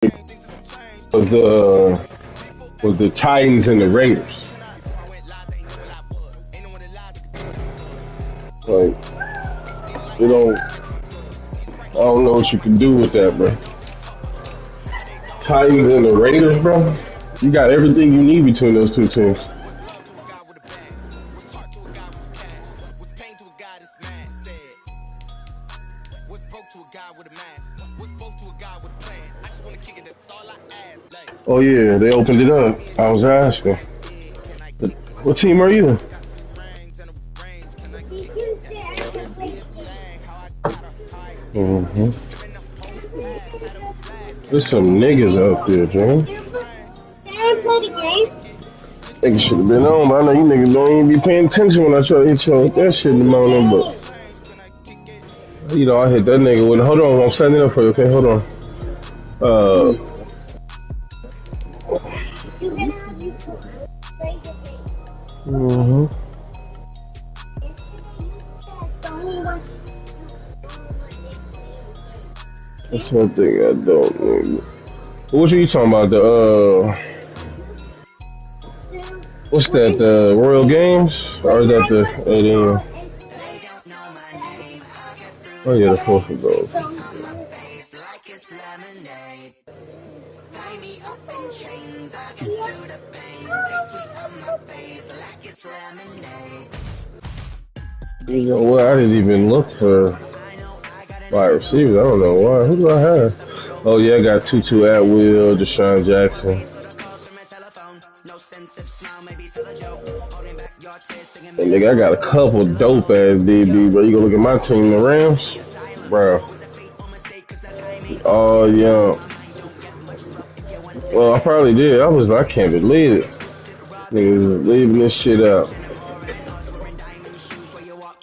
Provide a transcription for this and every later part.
Was the Titans and the Raiders. Like, you know, I don't know what you can do with that, bro. Titans and the Raiders, bro. You got everything you need between those two teams. Oh yeah, they opened it up. I was asking. What team are you? Mm-hmm. There's some niggas out there, John. Niggas should have been on, but I know you niggas don't even be paying attention when I try to hit y'all with that shit in the morning, but you know, I hit that nigga with hold on, I'm setting it up for you, okay? Hold on. Mm-hmm. That's one thing I don't need. What you talking about? What's that? The Royal Games? Or is that the oh yeah, the 4th of those. You know what? I didn't even look for wide receivers. I don't know why. Who do I have? Oh yeah, I got Tutu Atwell, Deshaun Jackson. And nigga, I got a couple dope ass DB, bro. You go look at my team, the Rams, bro. Oh yeah. Well, I probably did. I can't believe it. Niggas leaving this shit out.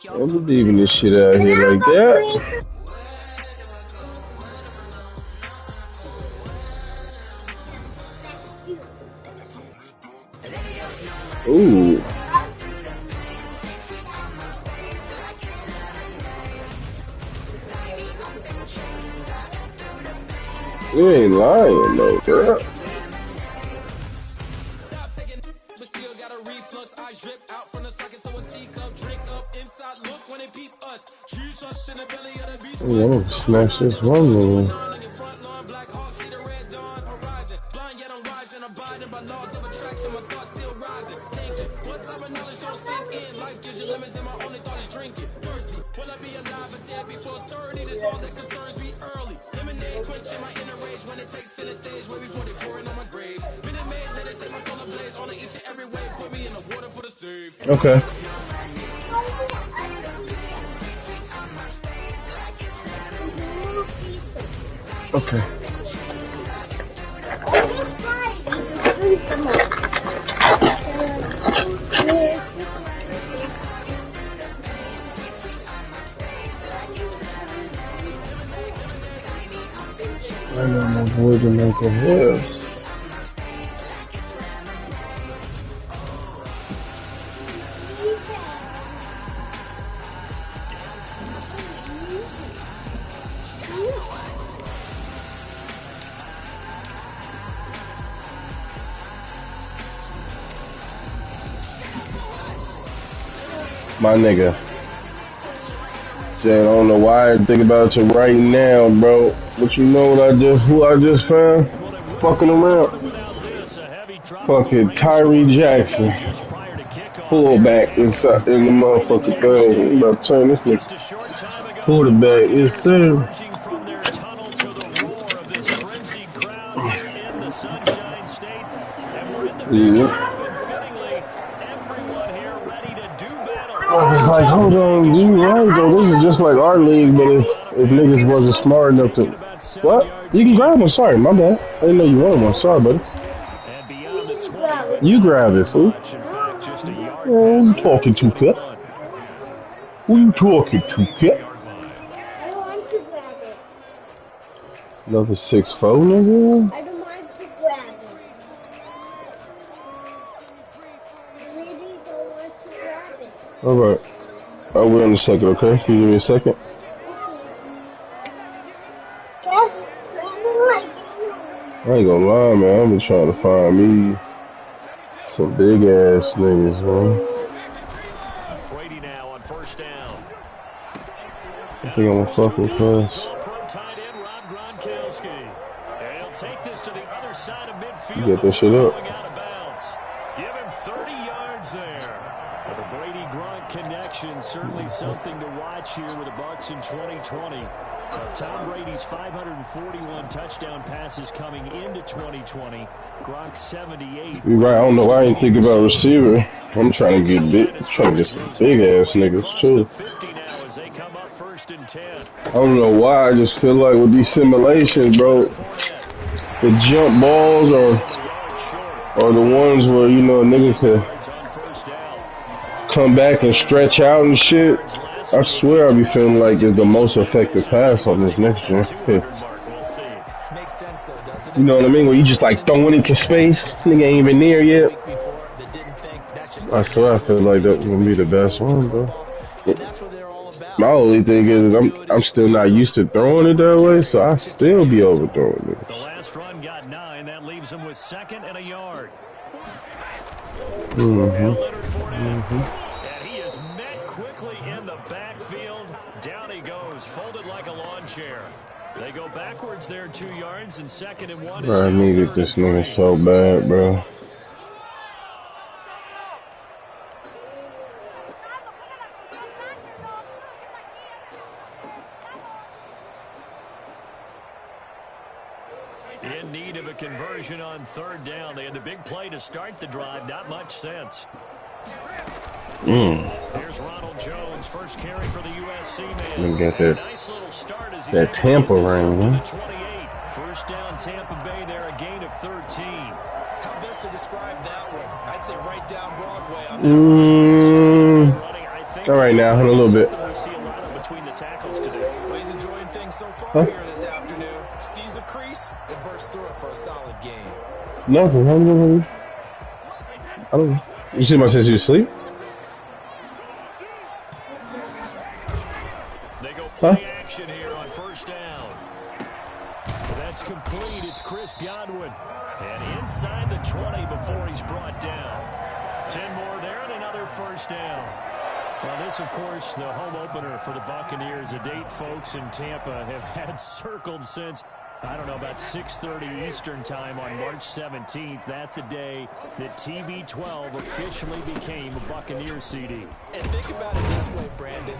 I'm leaving this shit out here like that. Ooh. You ain't lying though, girl. Yeah, I'm gonna smash this one man. Okay. Okay. I know my boy to make a hell. My nigga. Jay, I don't know why I think about you right now, bro. But you know what who I just found? Fucking around. Fucking Tyree Jackson. Fullback inside in the motherfucking thing. I'm about to turn this nigga. Quarterback is sir. Yeah. It's like, hold on, you right though. This is just like our league, but if niggas wasn't smart enough to, what? You can grab one. Sorry, my bad. I didn't know you wanted one. Sorry, buddy. You grab it, fool. Who you talking to, Pip? Who you talking to, Pip? I don't want to grab it. Another 6'4", nigga. I don't want to grab it. I really don't want to grab it. Alright. I'll wait in a second, okay? Can you give me a second? I ain't gonna lie, man. I've been trying to find me some big ass niggas, man. Brady now on first down. I think I'm gonna fuck with first. Tight end Rob Gronkowski. He'll take this to the other side of midfield. You get this shit up. Going out of bounds. Give him 30 yards there. The Brady Gronk connection, certainly something to watch here with the Bucs in 2020. Tom Brady's 541 touchdown passes coming into 2020. Gronk 78. You're right. I don't know why I didn't think about receiver. I'm trying to get big. I'm trying to get some big ass niggas too. 50 now as they come up first and 10. I don't know why. I just feel like with these simulations, bro, the jump balls are the ones where, you know, a nigga could come back and stretch out and shit. I swear I be feeling like it's the most effective pass on this next gen. You know what I mean? Where you just like throwing it to space. Nigga ain't even near yet. I swear I feel like that's gonna be the best one, bro. My only thing is I'm still not used to throwing it that way, so I still be overthrowing it. The last run got 9. That leaves him with 2nd and a yard. And he is met quickly in the backfield. Down he goes, folded like a lawn chair. They go backwards there 2 yards, and 2nd and 1 is I needed this nigga so bad, bro. in need of a conversion on 3rd down. They had the big play to start the drive. Not much sense. Here's Ronald Jones, first carry for the USC man. Let me get that, Nice little start as that Tampa ring, man. 28. First down Tampa Bay there, a gain of 13. How best to describe that one? I'd say right down Broadway on All right, now, hold on a little bit. We see a lot of between the tackles today. Well, he's enjoying things so far here this afternoon. Sees a crease and bursts through it for a solid game. Nothing. I don't know. You see my sense you asleep? They go play action here on first down. That's complete. It's Chris Godwin. And inside the 20 before he's brought down. 10 more there and another first down. Well, this, of course, the home opener for the Buccaneers. A date folks in Tampa have had circled since, I don't know, about 6:30 Eastern time on March 17th. That's the day that TB12 officially became a Buccaneer CD. And think about it this way, Brandon.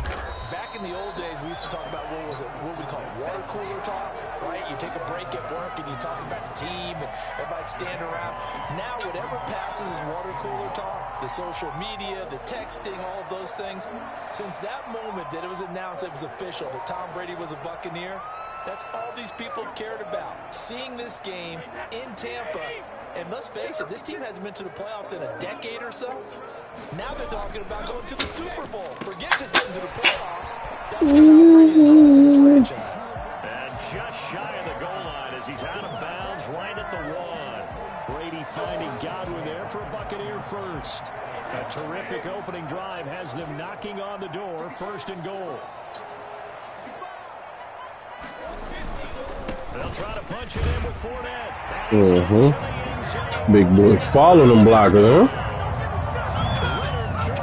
Back in the old days, we used to talk about what we call water cooler talk, right? You take a break at work and you talk about the team and everybody'd stand around. Now, whatever passes is water cooler talk. The social media, the texting, all of those things. Since that moment that it was announced it was official that Tom Brady was a Buccaneer, that's all these people have cared about. Seeing this game in Tampa, and let's face it, this team hasn't been to the playoffs in a decade or so. Now they're talking about going to the Super Bowl. Forget just getting to the playoffs. That's what Tom Brady's done to this franchise. And just shy of the goal line as he's out of bounds right at the 1. Brady finding Godwin there for a Buccaneer first. A terrific opening drive has them knocking on the door, 1st and goal. They'll try to punch it in with Fournette. Big boy following them blockers, huh?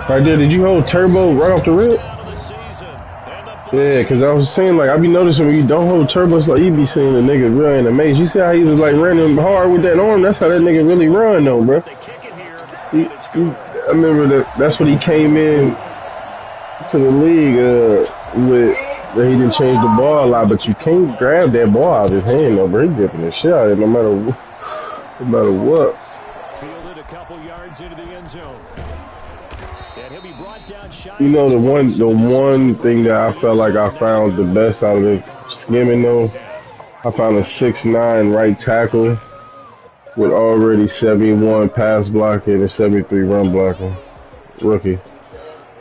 Right there, did you hold turbo right off the rip? Yeah, because I was saying, like, I be noticing when you don't hold turbo, it's like you be seeing the nigga run in the maze. You see how he was, like, running hard with that arm? That's how that nigga really run, though, bro. I remember that's what he came in to the league with. That he didn't change the ball a lot, but you can't grab that ball out of his hand, though, bro. He's gripping the shit out of it no matter what. Fielded a couple yards into the end zone. And he'll be brought down shy. You know, the one thing that I felt like I found the best out of the skimming, though, I found a 6'9" right tackle with already 71 pass blocking and 73 run blocking. Rookie.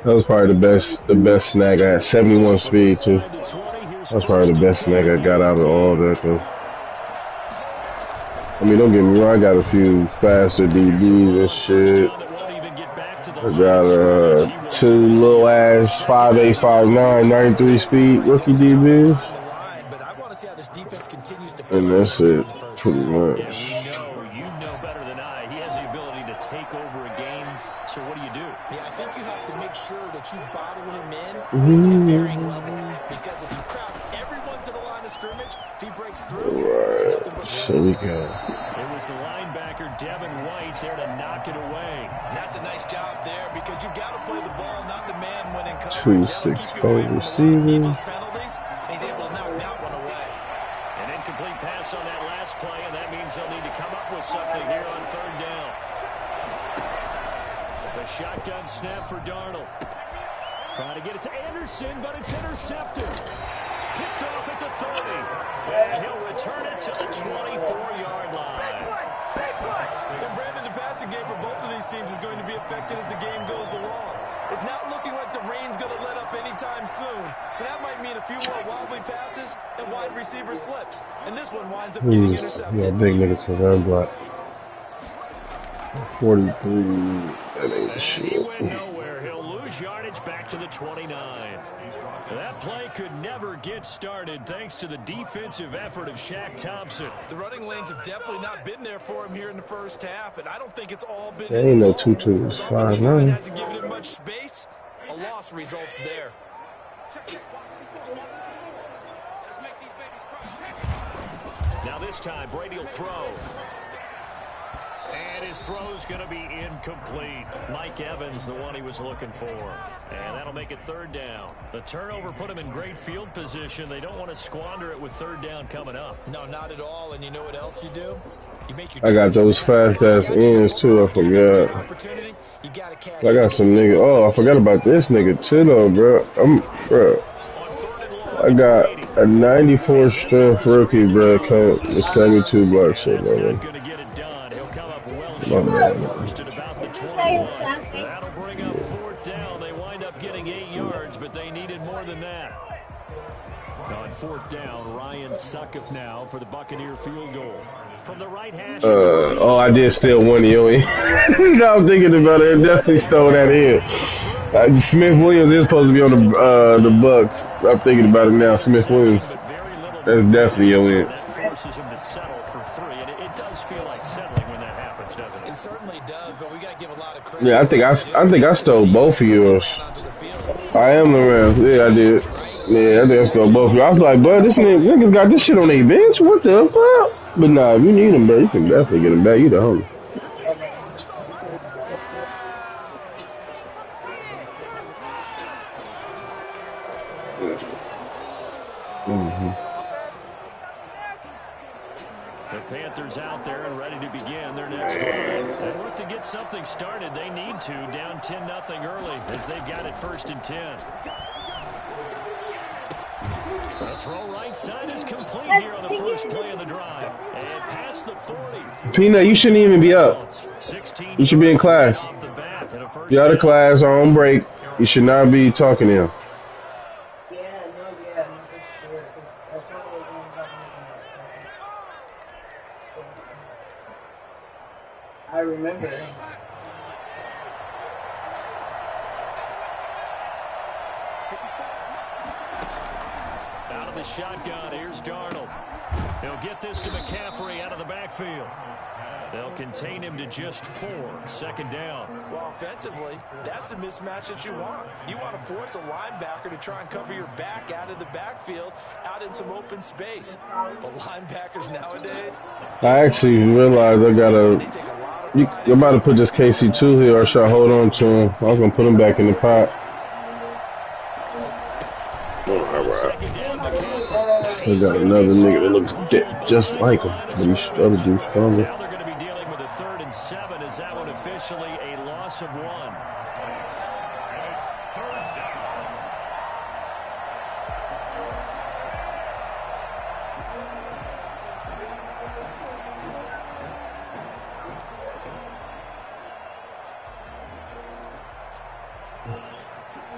That was probably the best snag I had. 71 speed, too. That's probably the best snag I got out of all that, though. I mean, don't get me wrong, I got a few faster DBs and shit. I got 2 little ass 5'8", 5'9", 93 speed rookie DBs. And that's it. pretty much. Yeah, we know, you know better than I. He has the ability to take over a game. So what do you do? Yeah, I think you have to make sure that you bottle him in at varying levels. Because if you crowd everyone to the line of scrimmage, if he breaks through, it's nothing but Here we go. It was the linebacker, Devin White, there to knock it away. And that's a nice job there because you've got to play the ball, not the man when in coverage. 2-6-4 receiver. Penalties, and he's able to knock that one away. An incomplete pass on that last play, and that means they'll need to come up with something here on third down. The shotgun snap for Darnold. Trying to get it to Anderson, but it's intercepted. Picked off at the 30. And he'll return it to the 24-yard line. And Brandon, the passing game for both of these teams is going to be affected as the game goes along. It's not looking like the rain's going to let up anytime soon. So that might mean a few more wobbly passes and wide receiver slips. And this one winds up getting intercepted. Yeah, big niggas for run block. 43. That ain't shit. He went nowhere. He'll lose yardage back to the 29. That play could never get started thanks to the defensive effort of Shaq Thompson. The running lanes have definitely not been there for him here in the first half, and I don't think it's all been There ain't no 2-2. It's 5-9. hasn't given him much space. A loss results there. Now this time, Brady will throw. And his throw's going to be incomplete. Mike Evans, the one he was looking for. And that'll make it third down. The turnover put him in great field position. They don't want to squander it with third down coming up. No, not at all. And you know what else you do? You make your I got those fast-ass ends, too. I forgot. I got some nigga. Oh, I forgot about this nigga, too, though, bro. Bro. I got a 94 strength rookie, bro, count with 72 block shit, bro. My bad. First at about the 21. That'll bring up fourth down. They wind up getting 8 yards, but they needed more than that. On fourth down, Ryan Suckup now for the Buccaneer field goal. From the right hash. Oh, I did steal one of your now I'm thinking about it. I definitely stole that in. Smith Williams is supposed to be on the Bucks. I'm thinking about it now. Smith Williams. That's definitely your win. That forces him to settle for 3, and it does feel like settling when that happens, doesn't it? It certainly does, but we got to give a lot of credit. Yeah, I think I stole both of yours. I am around. Yeah, I did. Yeah, I think I stole both of you. I was like, bro, this niggas got this shit on their bench. What the fuck? But nah, if you need them, bro, you can definitely get them back. You the homie. The Panthers out there and ready to begin their next drive. They look to get something started. They need to, down 10-0 early as they've got it 1st and 10. The throw right side is complete here on the first play of the drive. And past the 40. Peanut, you shouldn't even be up. You should be in class. You're out of class or on break. You should not be talking to him. I remember. Out of the shotgun, here's Darnold. He'll get this to McCaffrey out of the backfield. They'll contain him to just 4, 2nd down. Well, offensively, that's the mismatch that you want. You want to force a linebacker to try and cover your back out of the backfield, out in some open space. But linebackers nowadays... I actually realized I gotta... You're about to put this KC2 here, or should I hold on to him? I was gonna put him back in the pot. Still got another nigga that looks just like him, but he's other dude's stronger. Now they're going to be dealing with a 3rd and 7. Is that one officially a loss of 1?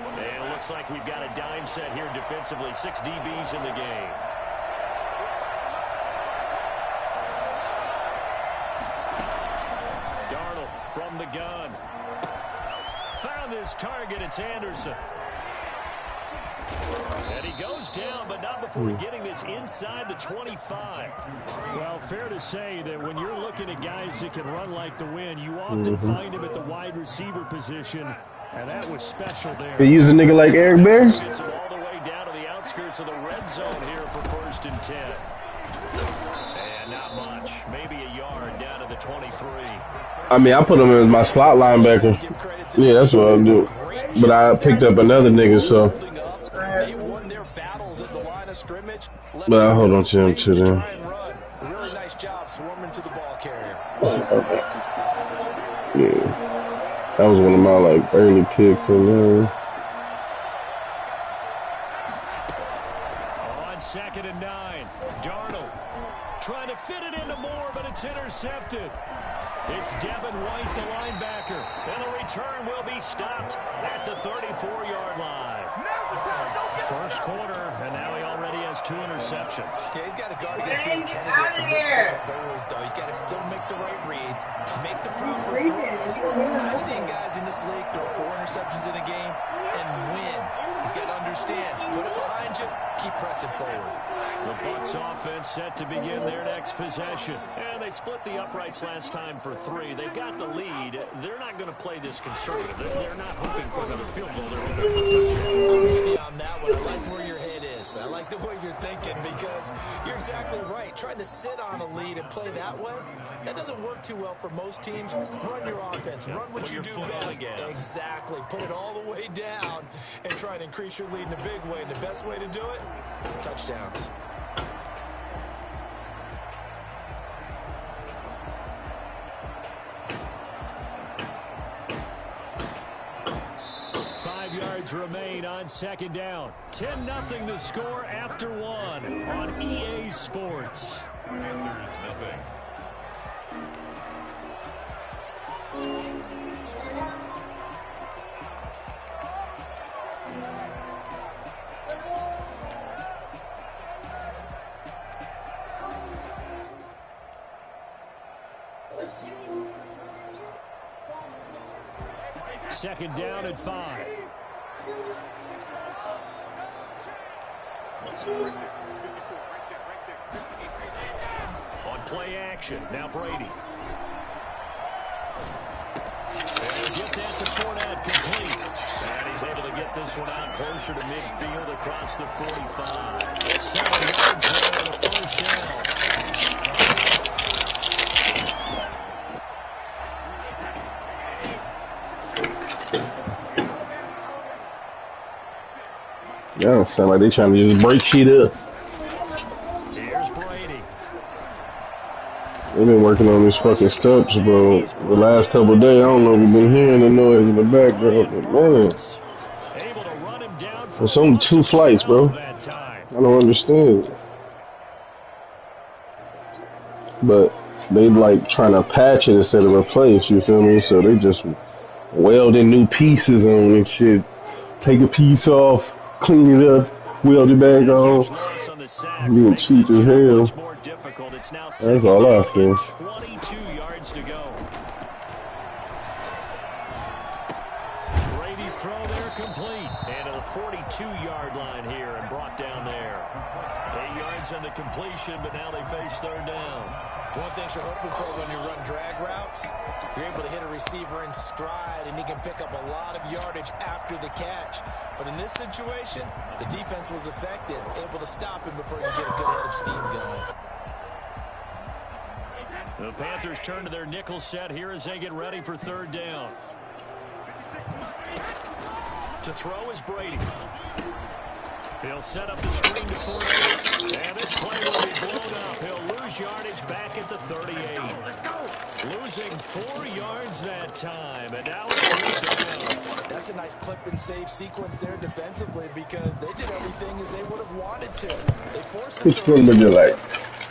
And it looks like we've got a dime set here defensively. 6 DBs in the game. Darnold from the gun. Found his target. It's Anderson. And he goes down, but not before getting this inside the 25. Well, fair to say that when you're looking at guys that can run like the wind, you often find him at the wide receiver position, and that was special there. They use a nigga like Eric Bear? Gets him all the way down to the outskirts of the red zone here for 1st and 10. And not much, maybe a yard down to the 23. I mean, I put him as my slot linebacker. Yeah, that's what I'll do. But I picked up another nigga, so. But I hold on to him too, then. Really nice job swarming to the ball carrier. Yeah. That was one of my, like, early picks in there. On 2nd and 9, Darnold trying to fit it into Moore, but it's intercepted. It's Devin White, the linebacker, and the return will be stopped at the 34-yard line. First quarter, and now he already has 2 interceptions. Yeah, he's got to guard against being tentative from this point forward, though. He's got to still make the right reads, make the proper throws. I've seen guys in this league throw 4 interceptions in a game and win. He's got to understand, put it behind you, keep pressing forward. The Bucs offense set to begin their next possession. And they split the uprights last time for 3. They've got the lead. They're not going to play this conservative. They're not hoping for another field goal. They're hoping for a touchdown. I'm with you on that one. I like where your head is. I like the way you're thinking because you're exactly right. Trying to sit on a lead and play that way, that doesn't work too well for most teams. Run your offense. Run what you do best. Exactly. Put it all the way down and try to increase your lead in a big way. And the best way to do it, touchdowns. Remain on 2nd down. 10-0 the score after 1 on EA Sports. Second down at 5. On play action, now Brady. And get that to Fournette, complete. And he's able to get this one out closer to midfield across the 45. 7 yards there on the 1st down. Yeah, sound like they trying to just break shit up. Here's Brady. They've been working on these fucking steps, bro. The last couple of days, I don't know if we've been hearing the noise in the background, but man. Able to run him down. It's only 2 flights, bro. I don't understand. But they like trying to patch it instead of replace, you feel me? So they just welding new pieces on and shit. Take a piece off, clean it up, weld it back on. Being cheap as hell. That's all I see. 22 yards to go. Brady's throw there complete. And to the 42-yard line here and brought down there. 8 yards on the completion, but now they face 3rd down. One thing you're hoping for when you run drag routes, you're able to hit a receiver in stride, and he can pick up a lot of yardage after the catch. But in this situation, the defense was effective, able to stop him before he could get a good head of steam going. The Panthers turn to their nickel set here as they get ready for 3rd down. To throw is Brady. He'll set up the screen to Fournette. And this play will be blown up. He'll lose yardage back at the 38. Let's go. Losing 4 yards that time. And now it's 3rd down. That's a nice clip and save sequence there defensively because they did everything as they would have wanted to. They forced it to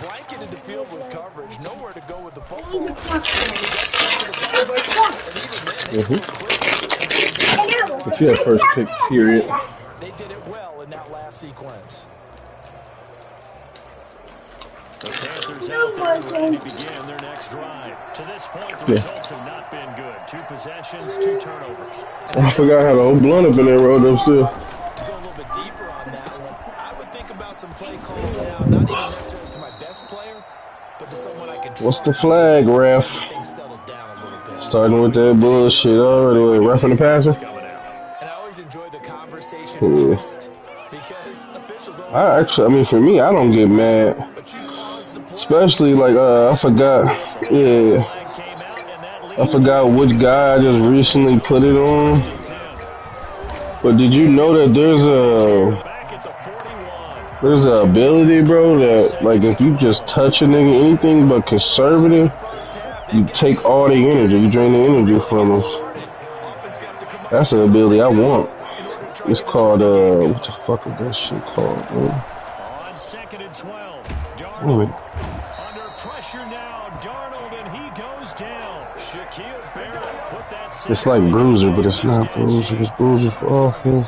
blanketed the field with coverage. Nowhere to go with the football. But yeah, first pick, period. They did it well in that last sequence. The Panthers out there ready to begin their next drive. To this point, the results have not been good. 2 possessions, 2 turnovers. I forgot how the whole blunt up in there rolled up still. To go a little bit deeper some play calls now, not even necessarily to my best player, but to someone I can What's trust the to get the flag, ball and try ref? to get things settled down a little bit. Starting with that bullshit already. With ref and the passer? And I always enjoy the conversation Yeah. post because officials always I mean, for me, I don't get mad. but you caused the play. Especially, like, I forgot. Yeah. I forgot which guy I just recently put it on. But did you know that there's a ability, bro, that, like, if you just touch a nigga anything but conservative, you take all the energy, you drain the energy from them. That's an ability I want. It's called, what the fuck is that shit called, man? On 2nd and 12, Wait. Darnold under pressure now. Darnold, and he goes down. Shaquille Barrett put that. It's like Bruiser, but it's not Bruiser. It's Bruiser for offense.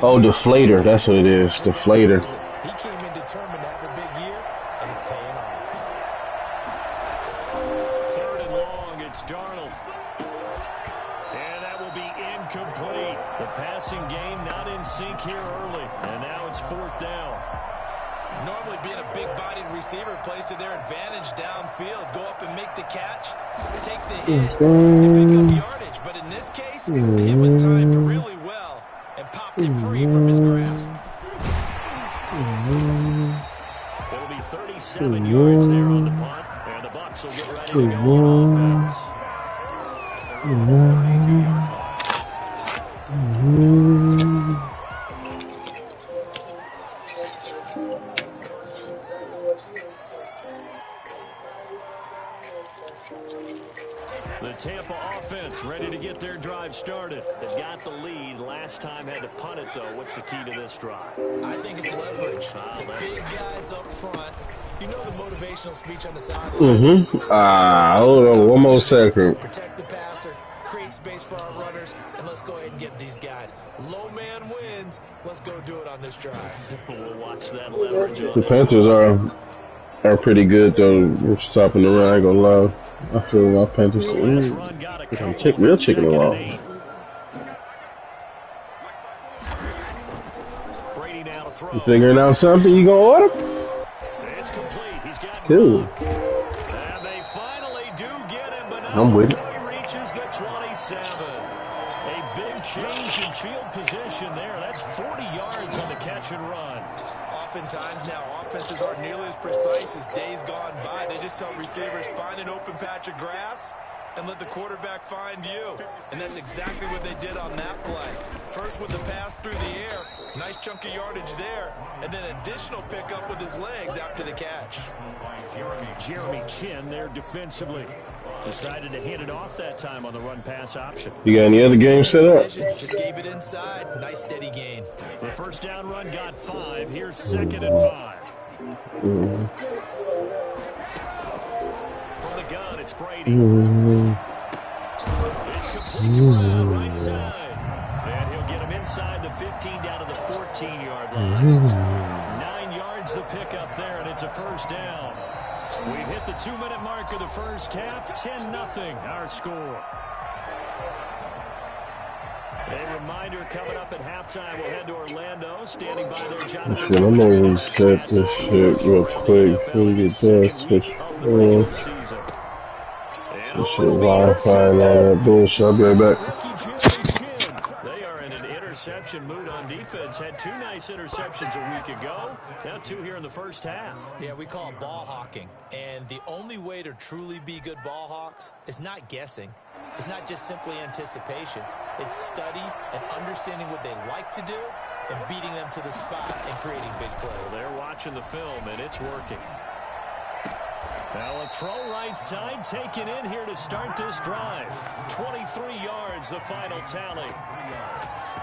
Oh, Deflator. That's what it is. Deflator. He came in determined to have a big year, and it's paying off. 3rd and long, it's Darnold. And that will be incomplete. The passing game not in sync here early. And now it's 4th down. Normally being a big-bodied receiver plays to their advantage downfield. Go up and make the catch, take the hit, and pick up yardage. But in this case, it was timed really well and popped it free from his grasp. It'll be 37 yards there on the punt. And the Bucs will get ready to go on offense. The Tampa offense ready to get their drive started. They've got the lead. Last time had to punt it, though. What's the key to this drive? I think it's leverage. The big guys up front. You know the motivational speech on the sideline. Hold on one more second. Protect the passer, create space for our runners, and let's go ahead and get these guys. Low man wins. Let's go do it on this drive. We'll watch that leverage on The Panthers are pretty good, though. We're stopping the run. I ain't gonna lie. I feel my Panthers. Real chicken along. You figuring out something you gonna order? It's complete. He's got Cool. And they finally do get him, but I'm with it. he reaches the 27. A big change in field position there. That's 40 yards on the catch and run. Oftentimes now, offenses aren't nearly as precise as days gone by. They just tell receivers, find an open patch of grass and let the quarterback find you. And that's exactly what they did on that play. First with the pass through the air, nice chunk of yardage there, and then additional pickup with his legs after the catch. Jeremy Chin there defensively. Decided to hand it off that time on the run-pass option. You got any other games set up? Just gave it inside. Nice steady gain. The first down run got 5. Here's 2nd and 5. From the gun, it's Brady. It's complete to Brown, right side. And he'll get him inside the 15 down to the 14-yard line. 9 yards the pickup there, and it's a first down. We've hit the 2-minute mark of the first half. 10-0 our score. A reminder coming up at halftime. We'll head to Orlando. Standing by there, Jonathan. Shit, I'm gonna reset this shit real quick before we get that switch. This shit Wi-Fi and all that bullshit. I'll be right back. They are in an interception mood on defense. Had 2 nice interceptions a week ago. Now 2 here in the first half. Yeah, we call it ball hawking. And the only way to truly be good ball hawks is not guessing. It's not just simply anticipation. It's study and understanding what they like to do and beating them to the spot and creating big plays. Well, they're watching the film, and it's working. Now a throw right side taken in here to start this drive. 23 yards, the final tally.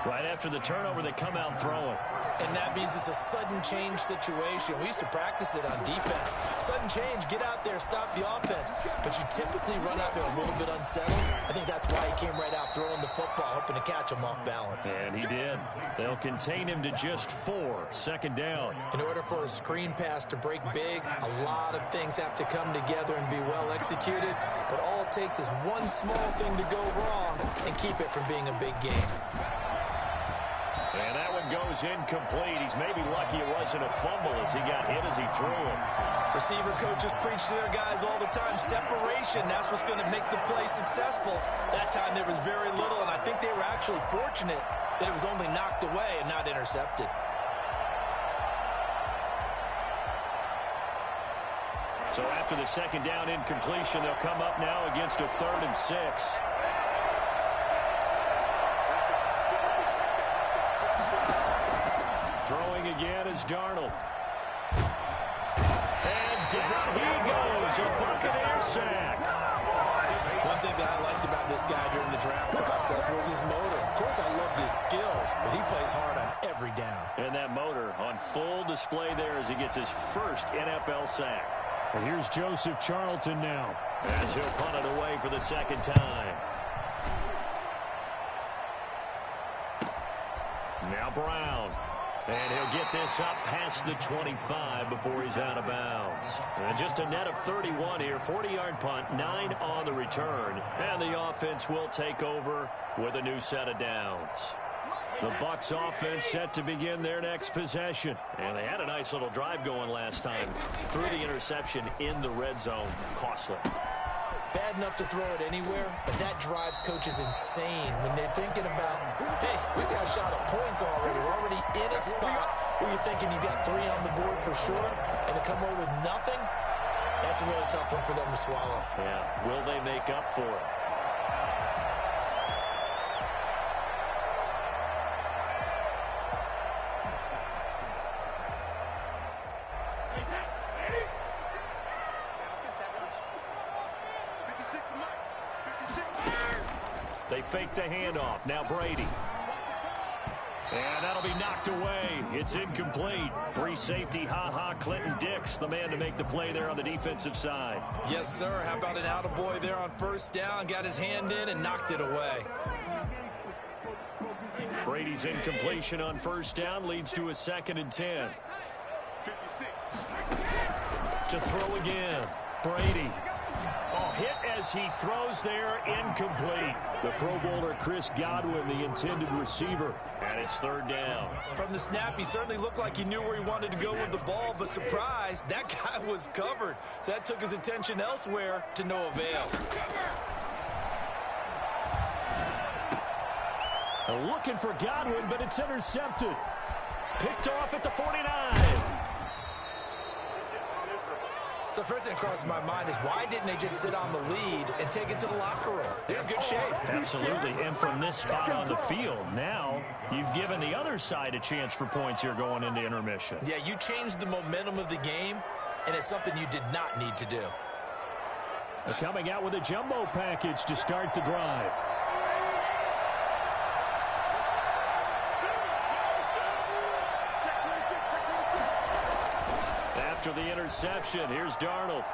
Right after the turnover, they come out throwing. And that means it's a sudden change situation. We used to practice it on defense. Sudden change, get out there, stop the offense. But you typically run out there a little bit unsettled. I think that's why he came right out throwing the football, hoping to catch him off balance. And he did. They'll contain him to just 4. 2nd down. In order for a screen pass to break big, a lot of things have to come together and be well executed. But all it takes is one small thing to go wrong and keep it from being a big game. And that one goes incomplete. He's maybe lucky it wasn't a fumble as he got hit as he threw it. Receiver coaches preach to their guys all the time. Separation, that's what's going to make the play successful. That time there was very little, and I think they were actually fortunate that it was only knocked away and not intercepted. So after the second down incompletion, they'll come up now against a 3rd and 6. Throwing again is Darnold. And down he goes, a Buccaneer sack. One thing that I liked about this guy during the draft process was his motor. Of course, I loved his skills, but he plays hard on every down. And that motor on full display there as he gets his first NFL sack. And here's Joseph Charlton now. As he'll punt it away for the second time. Now Brown. And he'll get this up past the 25 before he's out of bounds. And just a net of 31 here. 40-yard punt, 9 on the return. And the offense will take over with a new set of downs. The Bucs offense set to begin their next possession. And they had a nice little drive going last time. Threw the interception in the red zone. Costly. Bad enough to throw it anywhere, but that drives coaches insane when they're thinking about, hey, we got a shot at points already. We're already in a spot where you're thinking you got 3 on the board for sure, and to come away with nothing, that's a really tough one for them to swallow. Yeah, will they make up for it? They fake the handoff. Now Brady. And that'll be knocked away. It's incomplete. Free safety, Clinton Dix, the man to make the play there on the defensive side. Yes, sir. How about an attaboy there on first down? Got his hand in and knocked it away. Brady's incompletion on first down leads to a 2nd and 10. To throw again. Brady. Oh, hit as he throws there, incomplete. The Pro Bowler Chris Godwin, the intended receiver, and it's 3rd down. From the snap, he certainly looked like he knew where he wanted to go with the ball, but surprise, that guy was covered. So that took his attention elsewhere to no avail. Looking for Godwin, but it's intercepted. Picked off at the 49. So first thing that crosses my mind is why didn't they just sit on the lead and take it to the locker room? They're in good shape. Absolutely, and from this spot on the field, now you've given the other side a chance for points here going into intermission. Yeah, you changed the momentum of the game, and it's something you did not need to do. They're coming out with a jumbo package to start the drive. After the interception, here's Darnold.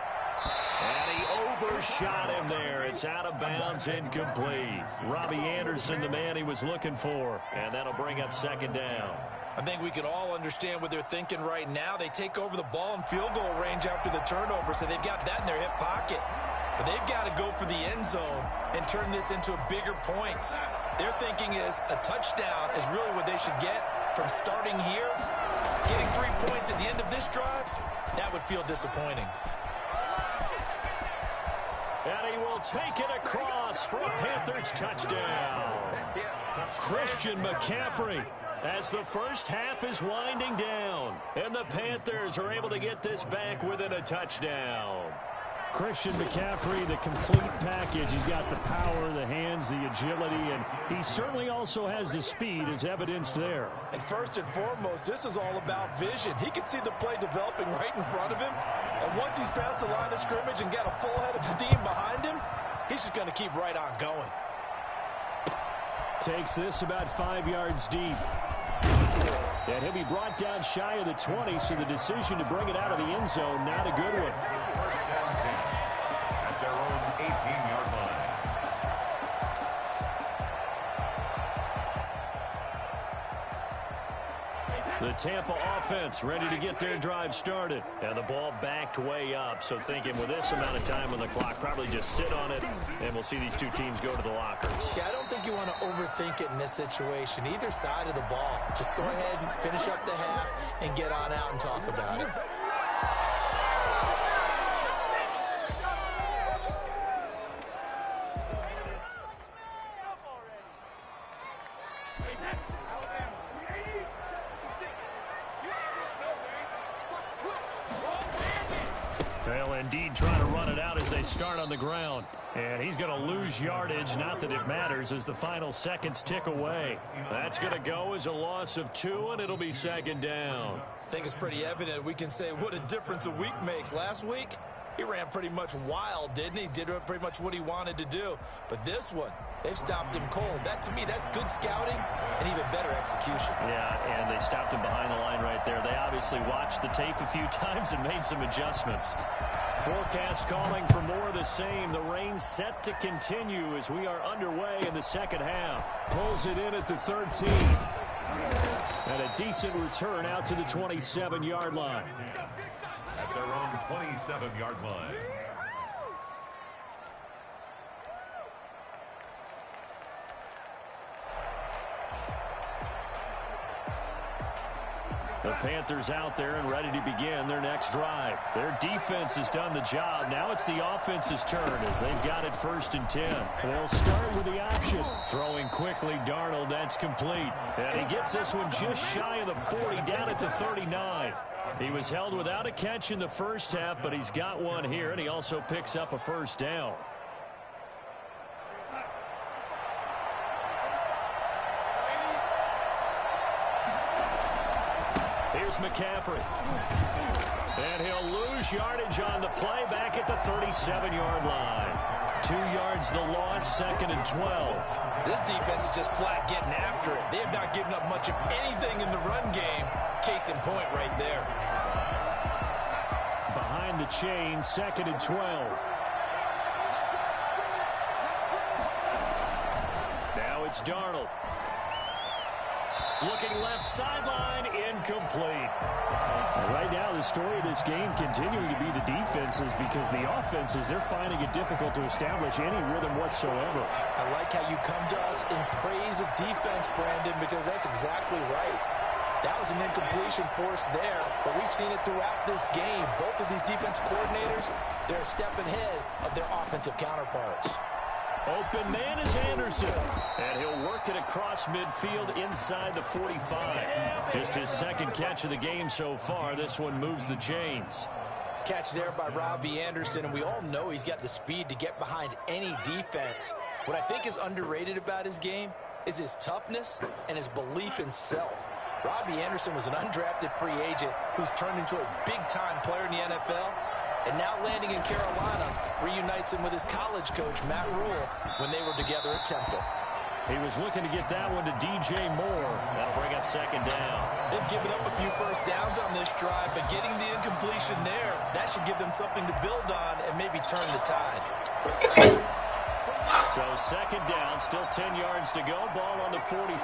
And he overshot him there. It's out of bounds, incomplete. Robbie Anderson, the man he was looking for. And that'll bring up 2nd down. I think we can all understand what they're thinking right now. They take over the ball in field goal range after the turnover, so they've got that in their hip pocket. But they've got to go for the end zone and turn this into a bigger points. Their thinking is a touchdown is really what they should get from starting here. Getting 3 points at the end of this drive, that would feel disappointing. And he will take it across for a Panthers touchdown. Christian McCaffrey as the first half is winding down. And the Panthers are able to get this back within a touchdown. Christian McCaffrey, the complete package. He's got the power, the hands, the agility, and he certainly also has the speed as evidenced there. And first and foremost, this is all about vision. He can see the play developing right in front of him. And once he's past the line of scrimmage and got a full head of steam behind him, he's just going to keep right on going. Takes this about 5 yards deep. And he'll be brought down shy of the 20, so the decision to bring it out of the end zone, not a good one. At their own 18-yard line. The Tampa offense ready to get their drive started. And the ball backed way up. So thinking with this amount of time on the clock, probably just sit on it, and we'll see these two teams go to the lockers. Yeah, I don't think you want to overthink it in this situation. Either side of the ball. Just go ahead and finish up the half and get on out and talk about it. Well, indeed, trying to run it out as they start on the ground. And he's going to lose yardage, not that it matters, as the final seconds tick away. That's going to go as a loss of 2, and it'll be second down. I think it's pretty evident. We can say what a difference a week makes. Last week, he ran pretty much wild, didn't he? Did pretty much what he wanted to do. But this one, they've stopped him cold. That, to me, that's good scouting and even better execution. Yeah, and they stopped him behind the line right there. They obviously watched the tape a few times and made some adjustments. Forecast calling for more of the same. The rain set to continue as we are underway in the second half. Pulls it in at the 13. And a decent return out to the 27-yard line. At their own 27-yard line. The Panthers out there and ready to begin their next drive. Their defense has done the job. Now it's the offense's turn as they've got it 1st and 10. They'll start with the option. Throwing quickly, Darnold, that's complete. And he gets this one just shy of the 40, down at the 39. He was held without a catch in the first half, but he's got one here, and he also picks up a first down. Here's McCaffrey. And he'll lose yardage on the play back at the 37-yard line. 2 yards the loss, 2nd and 12. This defense is just flat getting after it. They have not given up much of anything in the run game. Case in point right there. Behind the chain, 2nd and 12. Now it's Darnold. Looking left sideline, incomplete. Right now, the story of this game continuing to be the defenses, because the offenses, they're finding it difficult to establish any rhythm whatsoever. I like how you come to us in praise of defense, Brandon, because that's exactly right. That was an incompletion force there, but we've seen it throughout this game. Both of these defense coordinators, they're a step ahead of their offensive counterparts. Open man is Anderson, and he'll work it across midfield inside the 45. Just his 2nd catch of the game so far. This one moves the chains. Catch there by Robbie Anderson, and we all know he's got the speed to get behind any defense. What I think is underrated about his game is his toughness and his belief in self. Robbie Anderson was an undrafted free agent who's turned into a big-time player in the NFL, and now landing in Carolina reunites him with his college coach, Matt Rule, when they were together at Temple. He was looking to get that one to DJ Moore. That'll bring up 2nd down. They've given up a few first downs on this drive, but getting the incompletion there, that should give them something to build on and maybe turn the tide. So 2nd down, still 10 yards to go. Ball on the 43.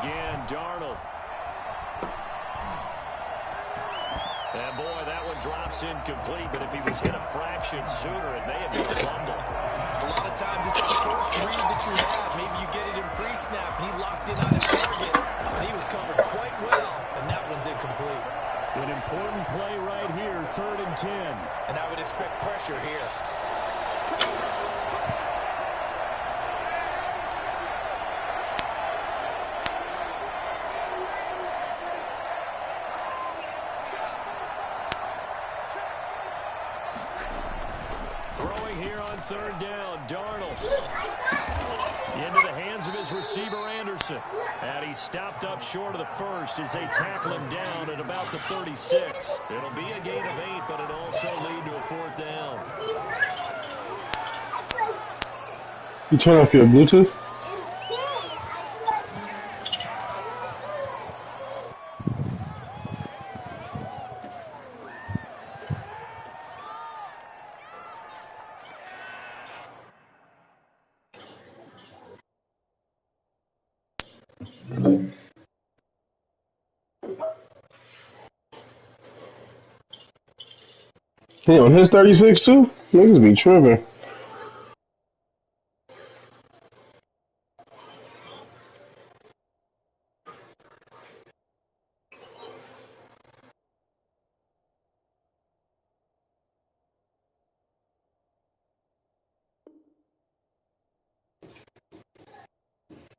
Again, Darnold. And boy, that one drops incomplete, but if he was hit a fraction sooner, it may have been a fumble. A lot of times it's that first read that you have. Maybe you get it in pre-snap, and he locked in on his target, but he was covered quite well, and that one's incomplete. An important play right here, 3rd and 10. And I would expect pressure here. Throwing here on 3rd down, Darnold. Into the hands of his receiver, Anderson. And he stopped up short of the 1st as they tackle him down at about the 36. It'll be a gain of 8, but it'll also lead to a 4th down. You turn off your Bluetooth? He on his 36 too? Niggas be tripping.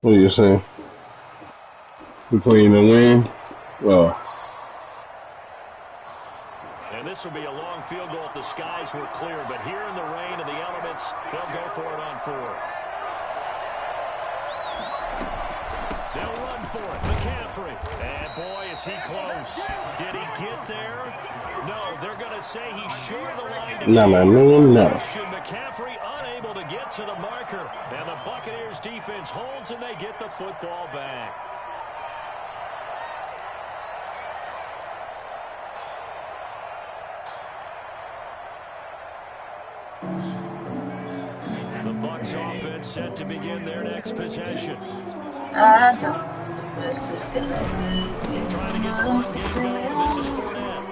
What are you saying? We playing the win? Well. And this will be a long field goal if the skies were clear. But here in the rain and the elements, they'll go for it on fourth. They'll run for it. McCaffrey. And boy, is he close. Did he get there? No, they're going to say he's short of the line. No. McCaffrey unable to get to the marker. And the Buccaneers defense holds and they get the football back. The Bucs offense set to begin their next possession. Trying to get the run game going. This is Fournette.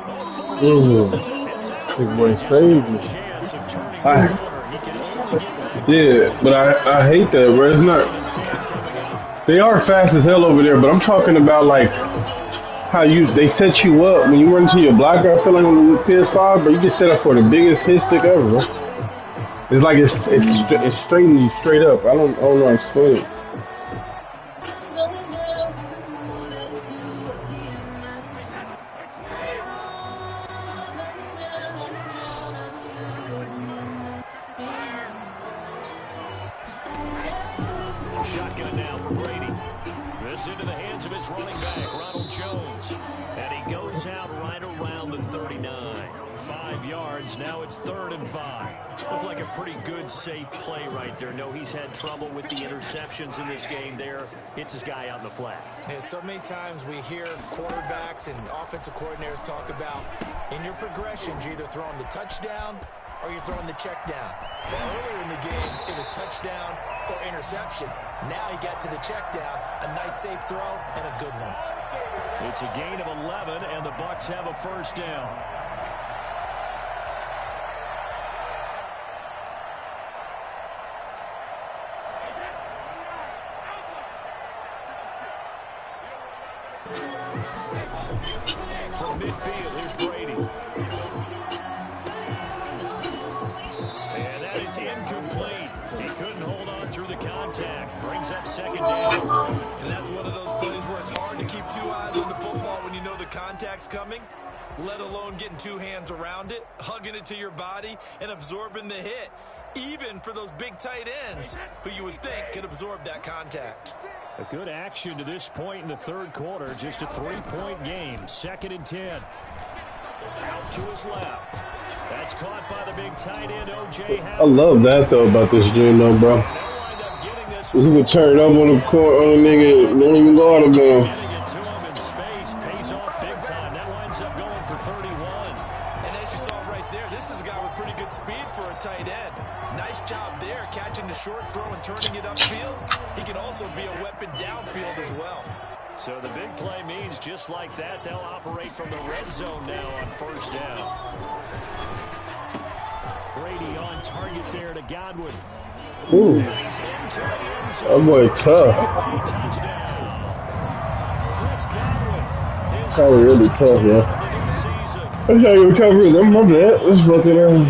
Big boy saved. Yeah, but I hate that, bro. It's not. They are fast as hell over there, but I'm talking about like how they set you up when you run into your blocker. I feel like on the PS5, but you get set up for the biggest hit stick ever, bro. It's like it's straightening you straight up. I don't know. It's funny. Shotgun now for Brady. This into the hands of his running back, Ronald Jones. And he goes out right around the 39. 5 yards. Now it's 3rd and 5. Looked like a pretty good, safe play right there. No, he's had trouble with the interceptions in this game there. Hits his guy out in the flat. Yeah, so many times we hear quarterbacks and offensive coordinators talk about in your progressions, you're either throwing the touchdown or you're throwing the check down. Well, earlier in the game, it was touchdown or interception. Now he got to the check down, a nice safe throw, and a good one. It's a gain of 11, and the Bucs have a first down. From midfield, here's Brady. And that is incomplete. He couldn't hold on through the contact. Brings up 2nd down. And that's one of those plays where it's hard to keep 2 eyes on the football when you know the contact's coming, let alone getting 2 hands around it, hugging it to your body, and absorbing the hit. Even for those big tight ends who you would think could absorb that contact. A good action to this point in the 3rd quarter. Just a 3-point game. 2nd and 10. Out to his left. That's caught by the big tight end, O.J. I love that, though, about this game, though, bro. He can turn up on the court on a nigga, don't even guard him, man. Getting it to him in space pays off big time. That winds up going for 31. And as you saw right there, this is a guy with pretty good speed for a tight end. Nice job there, catching the short throw and turning it upfield. He can also be a weapon downfield as well. So the big play means just like that, they'll operate from the red zone now on 1st down. Brady on target there to Godwin. Ooh. That boy tough. Probably really tough, yeah. That's how you recover them from that. That's fucking,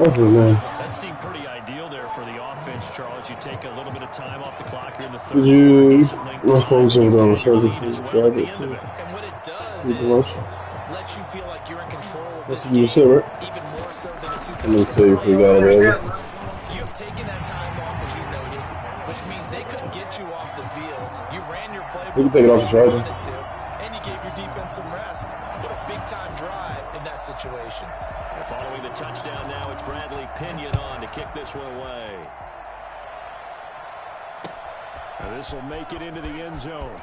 what's his name? That seemed pretty ideal there for the offense, Charles. You take a little bit of time off the clock here in the 3rd. My phone's on the And what it does is let you feel like you're in control of this game, even more so than a 2-touchdown. Let me tell you if we got it over. You have taken that time off, as you noted, which means they couldn't get you off the field. You ran your playbook. We can take it off the charger. And you gave your defense some rest. What a big-time drive in that situation. And following the touchdown now, it's Bradley Pinion on to kick this one away. And this will make it into the end zone.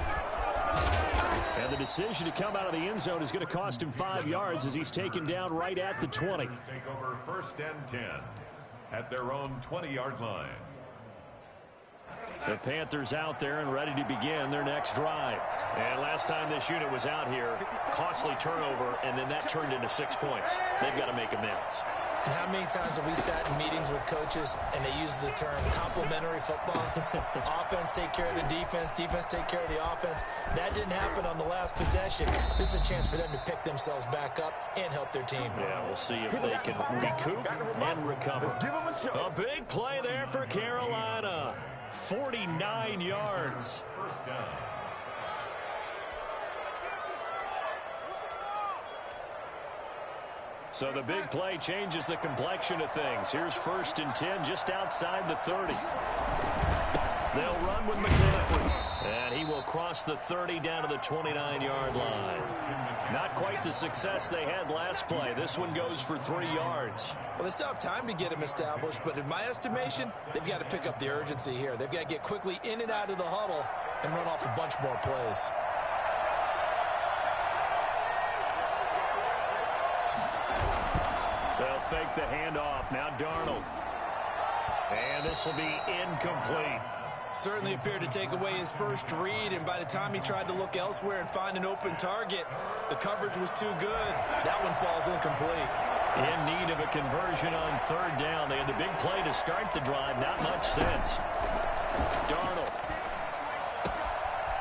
And the decision to come out of the end zone is going to cost him 5 yards as he's taken down right at the 20. Take over 1st and 10 at their own 20-yard line. The Panthers out there and ready to begin their next drive. And last time this unit was out here, costly turnover, and then that turned into 6 points. They've got to make amends. And how many times have we sat in meetings with coaches and they use the term complementary football? Offense take care of the defense, defense take care of the offense. That didn't happen on the last possession. This is a chance for them to pick themselves back up and help their team. Yeah, we'll see if they can recoup and recover. A big play there for Carolina. 49 yards. First down. So the big play changes the complexion of things. Here's 1st and 10 just outside the 30. They'll run with McCaffrey. And he will cross the 30 down to the 29-yard line. Not quite the success they had last play. This one goes for 3 yards. Well, they still have time to get him established, but in my estimation, they've got to pick up the urgency here. They've got to get quickly in and out of the huddle and run off a bunch more plays. They'll fake the handoff. Now Darnold. And this will be incomplete. Certainly appeared to take away his first read, and by the time he tried to look elsewhere and find an open target, the coverage was too good. That one falls incomplete. In need of a conversion on 3rd down. They had the big play to start the drive. Not much sense. Darnold.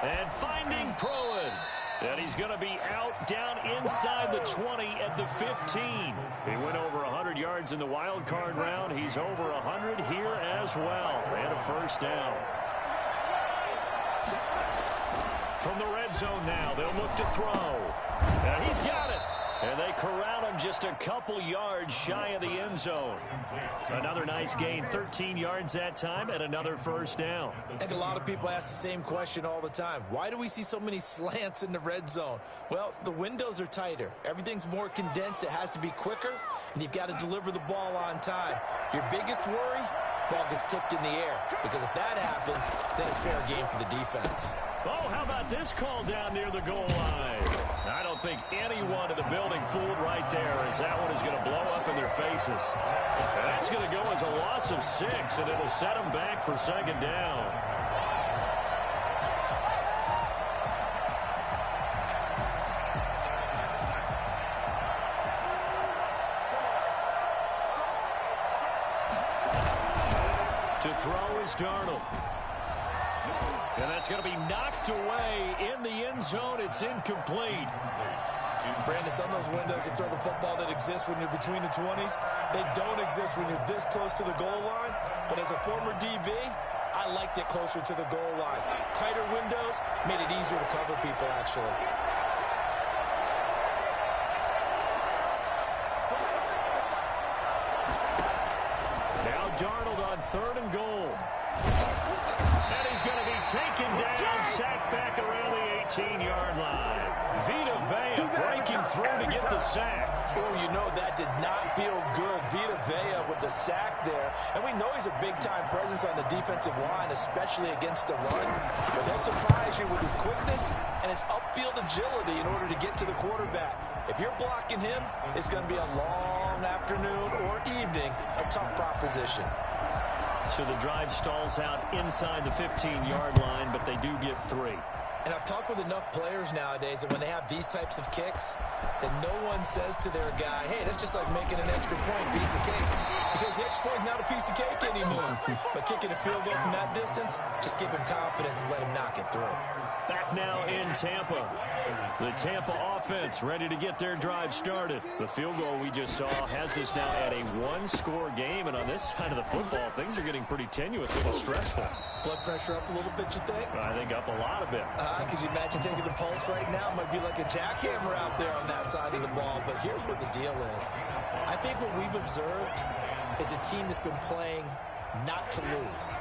And finding Pruitt. And he's going to be out down inside the 20 at the 15. He went over 100 yards in the wild card round. He's over 100 here as well. And a first down. From the red zone now, they'll look to throw. And he's got it. And they corral him just a couple yards shy of the end zone. Another nice gain, 13 yards that time, and another first down. I think a lot of people ask the same question all the time. Why do we see so many slants in the red zone? Well, the windows are tighter. Everything's more condensed. It has to be quicker, and you've got to deliver the ball on time. Your biggest worry? Ball gets tipped in the air, because if that happens, then it's fair game for the defense. Oh, how about this call down near the goal line? I don't think anyone in the building fooled right there, as that one is going to blow up in their faces. And that's going to go as a loss of 6, and it'll set them back for 2nd down. To throw is Darnold. And that's going to be knocked away in the end zone. It's incomplete. Brandon, some of those windows that throw the football that exist when you're between the 20s, they don't exist when you're this close to the goal line. But as a former DB, I liked it closer to the goal line. Tighter windows made it easier to cover people, actually. Now Darnold on 3rd and goal. And he's going to be taken down, sacked back around the 18-yard line. Vita Vea breaking through to get the sack. Oh, you know that did not feel good. Vita Vea with the sack there. And we know he's a big-time presence on the defensive line, especially against the run. But he'll surprise you with his quickness and his upfield agility in order to get to the quarterback. If you're blocking him, it's going to be a long afternoon or evening, a tough proposition. So the drive stalls out inside the 15-yard line, but they do get 3. And I've talked with enough players nowadays that when they have these types of kicks, that no one says to their guy, hey, that's just like making an extra point, piece of cake. Because the extra point is not a piece of cake anymore. But kicking a field goal from that distance, just give him confidence and let him knock it through. Back now in Tampa. The Tampa offense ready to get their drive started. The field goal we just saw has us now at a 1-score game. And on this side of the football, things are getting pretty tenuous, a little stressful. Blood pressure up a little bit, you think? I think up a lot of it. Could you imagine taking the pulse right now? It might be like a jackhammer out there on that side of the ball. But here's what the deal is. I think what we've observed is a team that's been playing not to lose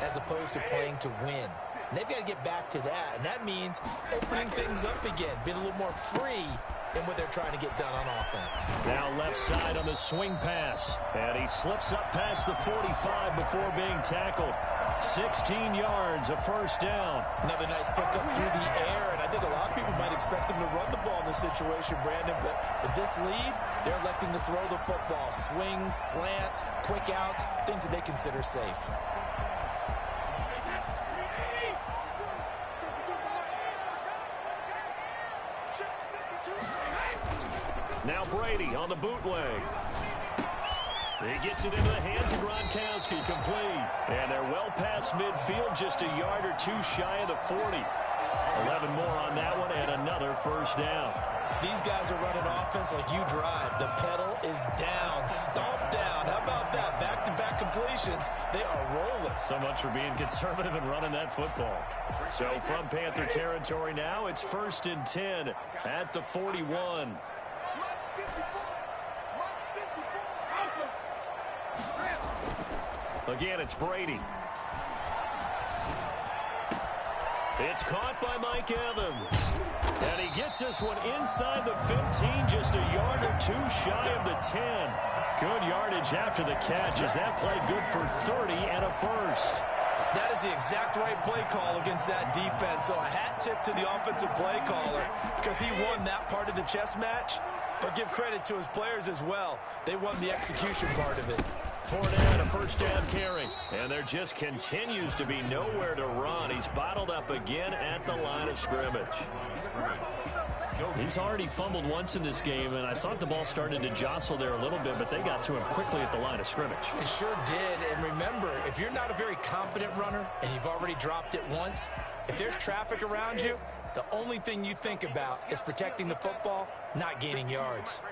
as opposed to playing to win. And they've got to get back to that. And that means opening things up again, being a little more free in what they're trying to get done on offense. Now left side on the swing pass. And he slips up past the 45 before being tackled. 16 yards, a first down. Another nice pickup through the air, and I think a lot of people might expect him to run the ball in this situation, Brandon, but with this lead, they're electing to throw the football. Swings, slants, quick outs, things that they consider safe. Now Brady on the bootleg. He gets it into the hands of Gronkowski, complete. And they're well past midfield, just a yard or two shy of the 40. 11 more on that one, and another first down. These guys are running offense like you drive. The pedal is down, stomp down. How about that? Back-to-back completions. They are rolling. So much for being conservative and running that football. So from Panther territory now, it's 1st and 10 at the 41. Again, it's Brady. It's caught by Mike Evans. And he gets this one inside the 15, just a yard or two shy of the 10. Good yardage after the catch as that play good for 30 and a first. That is the exact right play call against that defense. So a hat tip to the offensive play caller because he won that part of the chess match. But give credit to his players as well. They won the execution part of it. Fournette, a first down carry. And there just continues to be nowhere to run. He's bottled up again at the line of scrimmage. He's already fumbled once in this game, and I thought the ball started to jostle there a little bit, but they got to him quickly at the line of scrimmage. It sure did. And remember, if you're not a very confident runner and you've already dropped it once, if there's traffic around you, the only thing you think about is protecting the football, not gaining yards.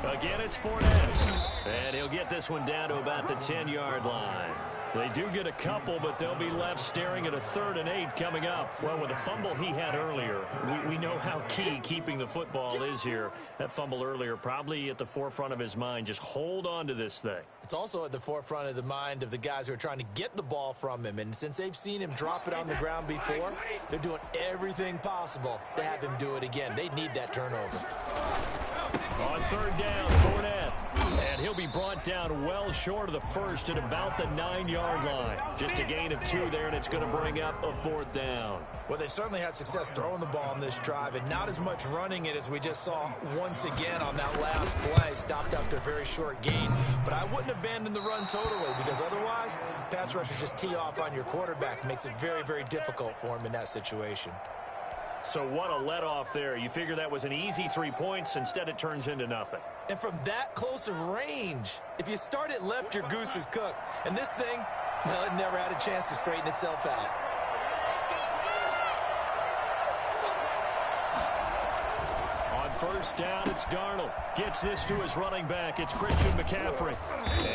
Again, it's Fournette. And he'll get this one down to about the 10-yard line. They do get a couple, but they'll be left staring at a 3rd and 8 coming up. Well, with the fumble he had earlier, we know how key keeping the football is here. That fumble earlier probably at the forefront of his mind. Just hold on to this thing. It's also at the forefront of the mind of the guys who are trying to get the ball from him. And since they've seen him drop it on the ground before, they're doing everything possible to have him do it again. They need that turnover. On 3rd down, Fournette. And he'll be brought down well short of the first at about the 9-yard line. Just a gain of 2 there, and it's going to bring up a 4th down. Well, they certainly had success throwing the ball on this drive, and not as much running it as we just saw once again on that last play. Stopped after a very short gain. But I wouldn't abandon the run totally because otherwise, pass rushers just tee off on your quarterback. Makes it very, very difficult for him in that situation. So what a let-off there. You figure that was an easy 3 points. Instead, it turns into nothing. And from that close of range, if you start it left, your goose is cooked. And this thing, well, it never had a chance to straighten itself out. On 1st down, it's Darnold. Gets this to his running back. It's Christian McCaffrey.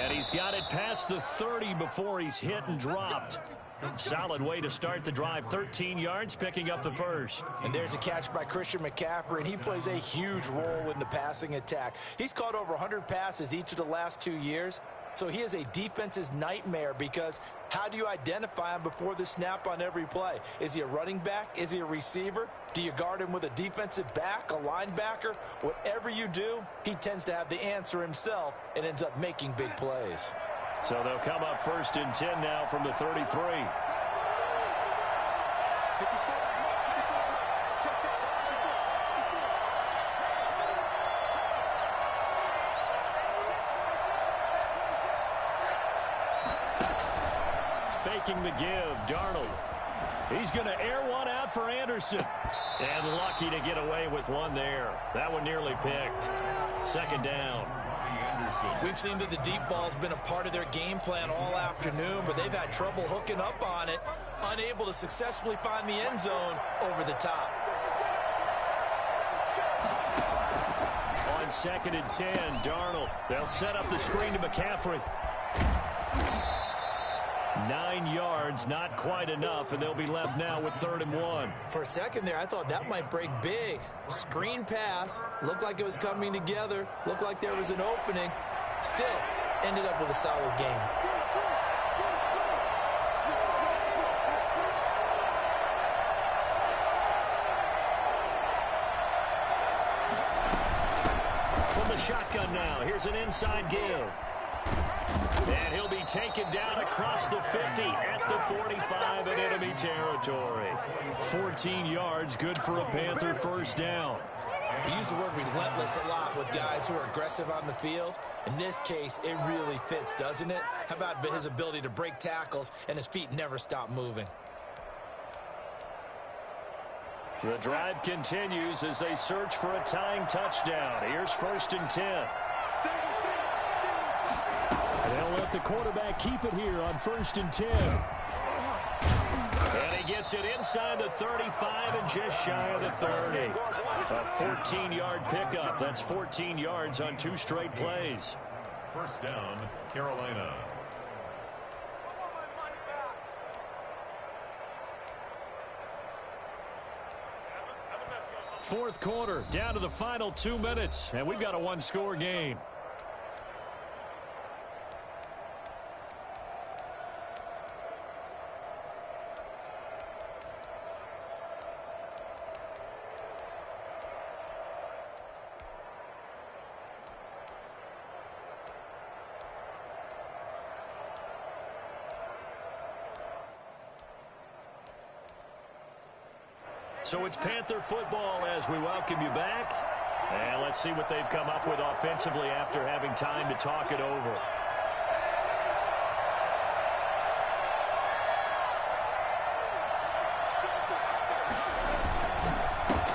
And he's got it past the 30 before he's hit and dropped. Solid way to start the drive. 13 yards, picking up the first. And there's a catch by Christian McCaffrey, and he plays a huge role in the passing attack. He's caught over 100 passes each of the last 2 years, so he is a defense's nightmare because how do you identify him before the snap on every play? Is he a running back? Is he a receiver? Do you guard him with a defensive back, a linebacker? Whatever you do, he tends to have the answer himself and ends up making big plays. So they'll come up 1st and 10 now from the 33. Faking the give, Darnold. He's going to air one out for Anderson. And lucky to get away with one there. That one nearly picked. 2nd down. We've seen that the deep ball's been a part of their game plan all afternoon, but they've had trouble hooking up on it, unable to successfully find the end zone over the top. On 2nd and 10, Darnold. They'll set up the screen to McCaffrey. 9 yards, not quite enough, and they'll be left now with 3rd and 1. For a second there, I thought that might break big. Screen pass, looked like it was coming together, looked like there was an opening. Still, ended up with a solid game. From the shotgun now, here's an inside give. And he'll be taken down across the 50 at the 45 in enemy territory. 14 yards, good for a Panther first down. We use the word relentless a lot with guys who are aggressive on the field. In this case, it really fits, doesn't it? How about his ability to break tackles and his feet never stop moving? The drive continues as they search for a tying touchdown. Here's 1st and 10. They'll let the quarterback keep it here on 1st and 10. And he gets it inside the 35 and just shy of the 30. A 14-yard pickup. That's 14 yards on 2 straight plays. 1st down, Carolina. Fourth quarter, down to the final 2 minutes, and we've got a 1-score game. So it's Panther football as we welcome you back. And let's see what they've come up with offensively after having time to talk it over.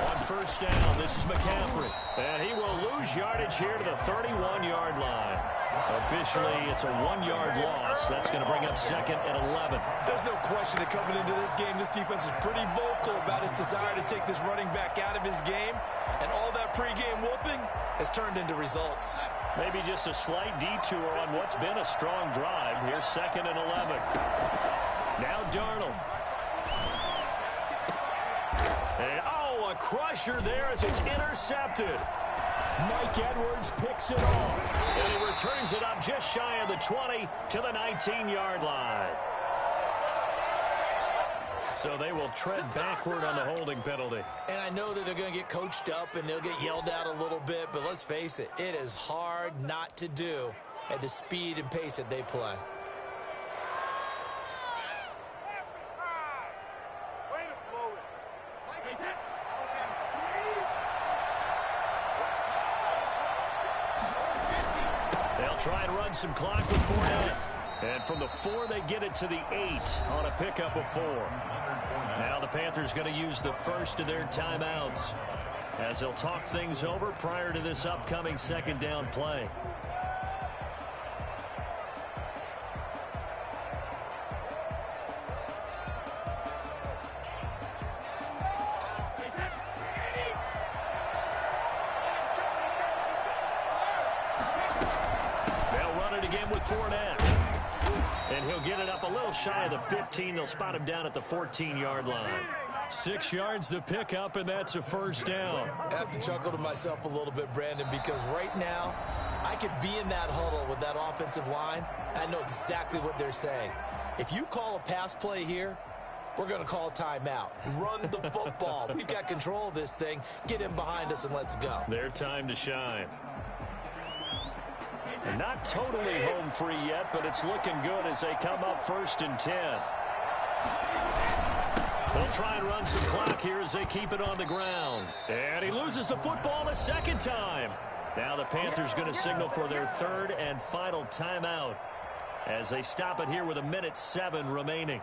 On 1st down, this is McCaffrey. And he will lose yardage here to the 31-yard line. Officially, it's a 1-yard loss. That's going to bring up 2nd and 11. There's no question that coming into this game, this defense is pretty vocal about his desire to take this running back out of his game. And all that pregame whooping has turned into results. Maybe just a slight detour on what's been a strong drive. Here's 2nd and 11. Now Darnold. And, a crusher there as it's intercepted. Mike Edwards picks it off. And he returns it up just shy of the 20 to the 19-yard line. So they will tread backward on the holding penalty. And I know that they're going to get coached up and they'll get yelled at a little bit, but let's face it, it is hard not to do at the speed and pace that they play. They'll try and run some clock with Fournette. And from the 4, they get it to the 8 on a pickup of 4. Now the Panthers going to use the first of their timeouts as they'll talk things over prior to this upcoming 2nd down play. They'll run it again with Fournette. And he'll get it up a little shy of the 15. They'll spot him down at the 14-yard line. 6 yards the pickup, and that's a 1st down. I have to chuckle to myself a little bit, Brandon, because right now I could be in that huddle with that offensive line. I know exactly what they're saying. If you call a pass play here, we're going to call a timeout. Run the football. We've got control of this thing. Get in behind us and let's go. Their time to shine. They're not totally home free yet, but it's looking good as they come up 1st and 10. They'll try and run some clock here as they keep it on the ground. And he loses the football a 2nd time. Now the Panthers going to signal for their 3rd and final timeout as they stop it here with 1:07 remaining.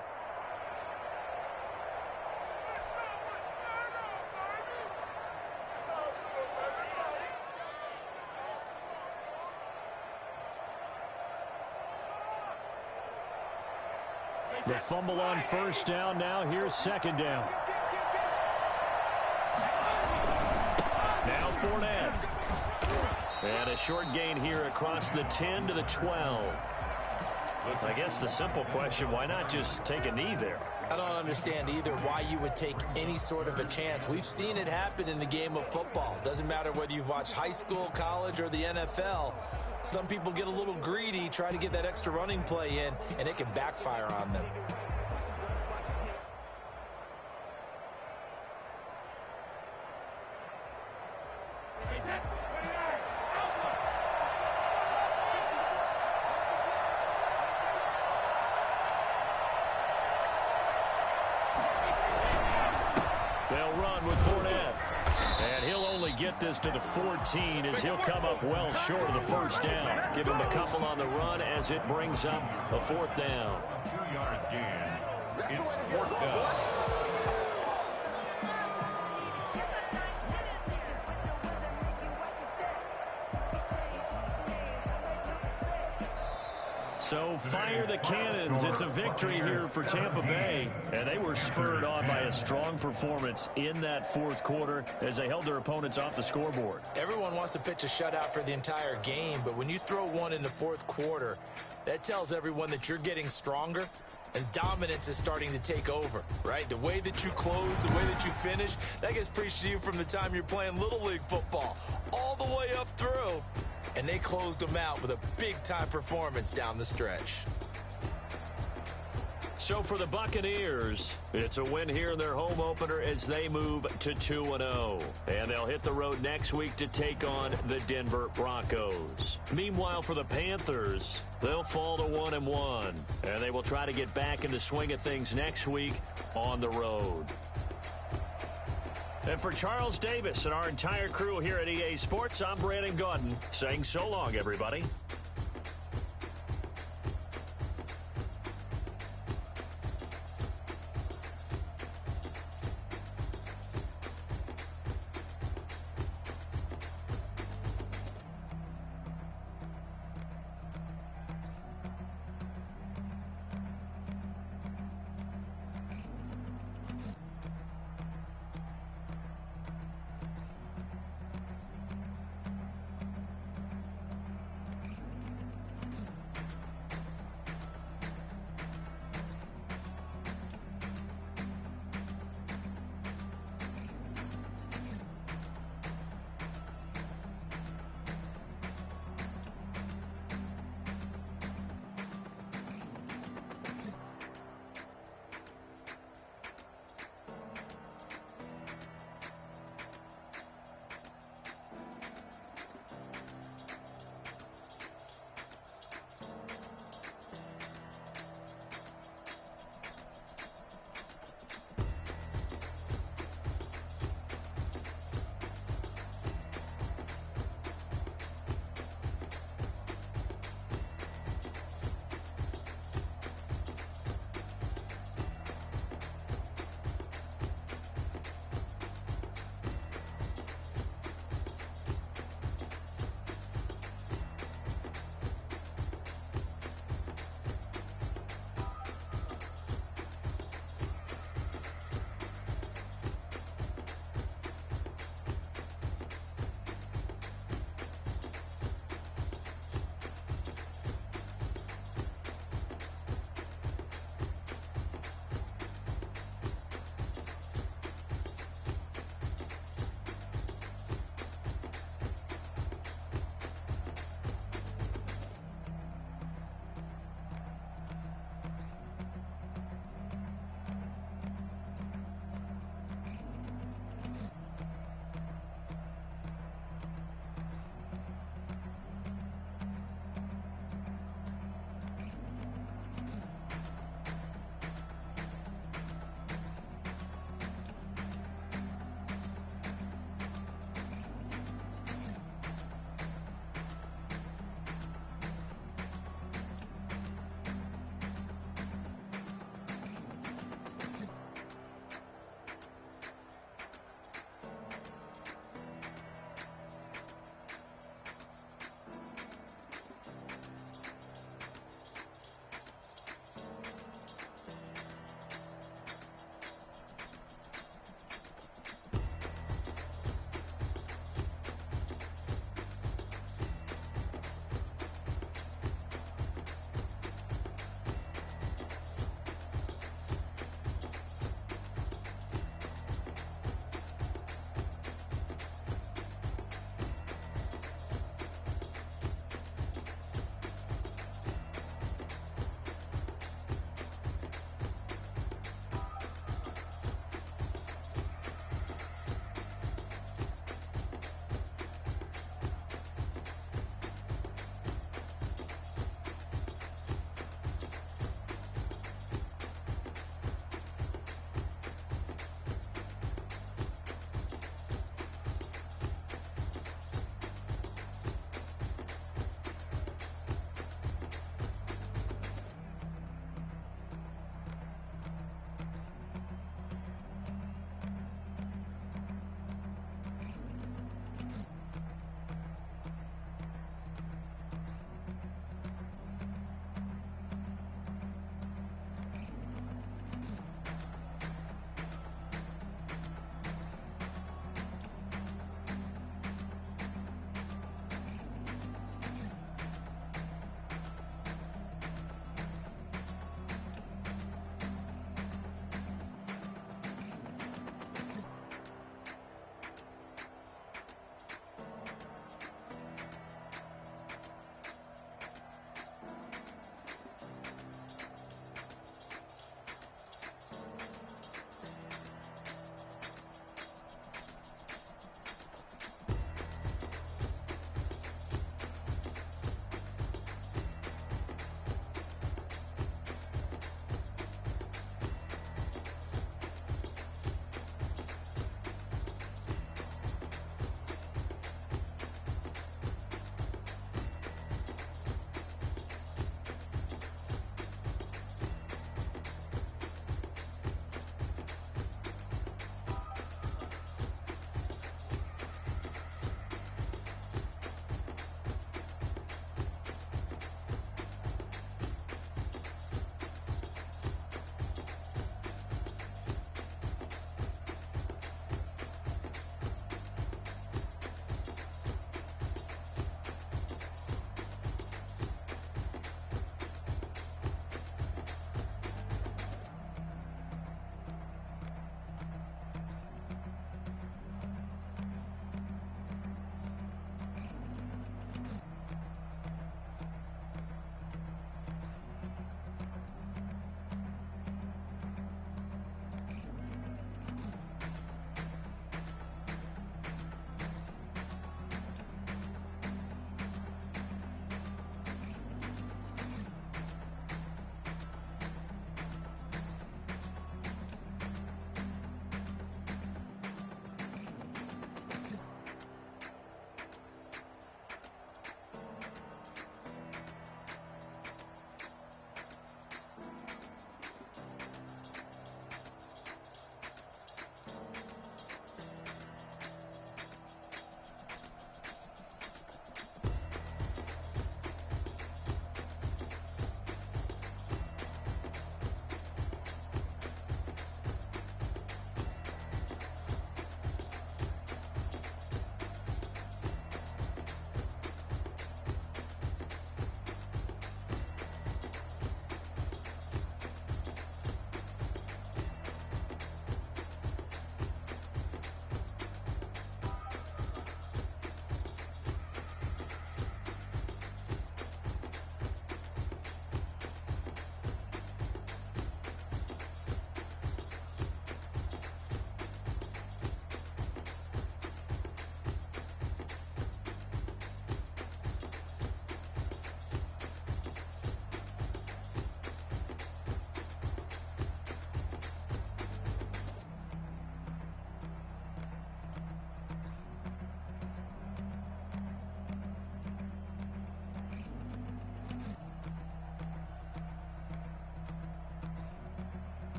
The fumble on 1st down. Now here's 2nd down. Now Fournette. And a short gain here across the 10 to the 12. I guess the simple question, why not just take a knee there? I don't understand either why you would take any sort of a chance. We've seen it happen in the game of football. Doesn't matter whether you've watched high school, college, or the NFL. Some people get a little greedy, try to get that extra running play in, and it can backfire on them. They'll run with Fournette. And he'll only get this to the 14 as he'll come up well short of the 1st down. Give him a couple on the run as it brings up a 4th down. 2-yard gain. It's 4th down. So fire the cannons. It's a victory here for Tampa Bay. And they were spurred on by a strong performance in that fourth quarter as they held their opponents off the scoreboard. Everyone wants to pitch a shutout for the entire game, but when you throw one in the fourth quarter, that tells everyone that you're getting stronger and dominance is starting to take over, right? The way that you close, the way that you finish, that gets preached to you from the time you're playing Little League football all the way up through. And they closed them out with a big-time performance down the stretch. So for the Buccaneers, it's a win here in their home opener as they move to 2-0. And they'll hit the road next week to take on the Denver Broncos. Meanwhile, for the Panthers, they'll fall to 1-1. And they will try to get back in the swing of things next week on the road. And for Charles Davis and our entire crew here at EA Sports, I'm Brandon Gaudin saying so long, everybody.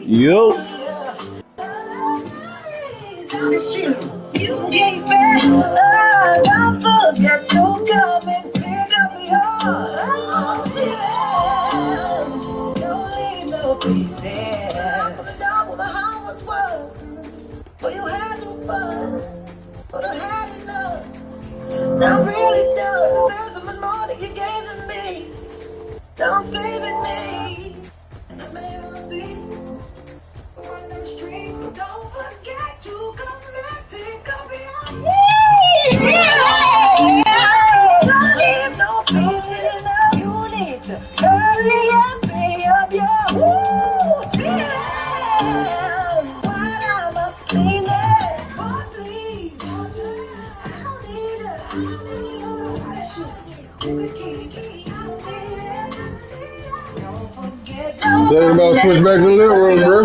Yo. You get back, don't forget to come and pick up your heart. Don't leave no pieces. Knock on the door when my heart was worth. But you had no fun, but I had enough. Now I'm really done. There's so much more that you gave to me. Now I'm saving me. And I may not be on them streets. Don't forget to come and pick up your don't leave no pieces. Now you need to hurry and pay up your while I'm up cleaning. Oh, please. Thinking about switch back to the living room, bro.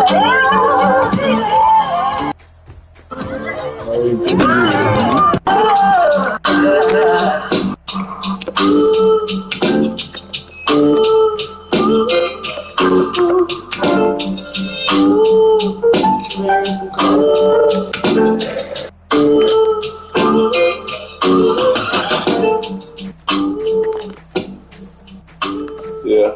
Yeah.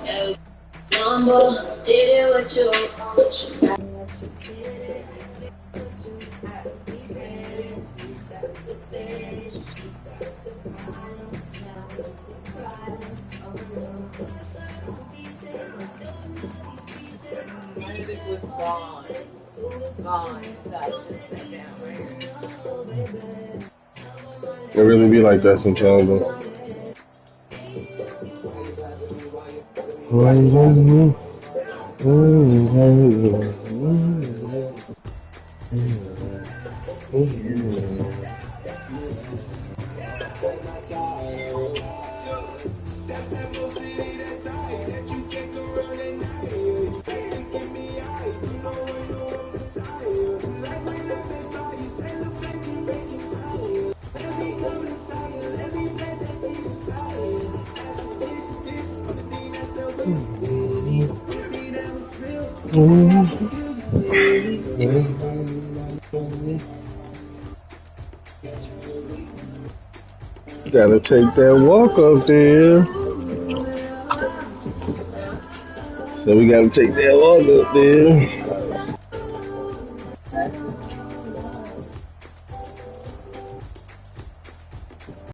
Number, did it with you. Music was gone. Gone. That just sat down right here. It really be like that sometimes, though. Gotta take that walk up there. So we gotta take that walk up there.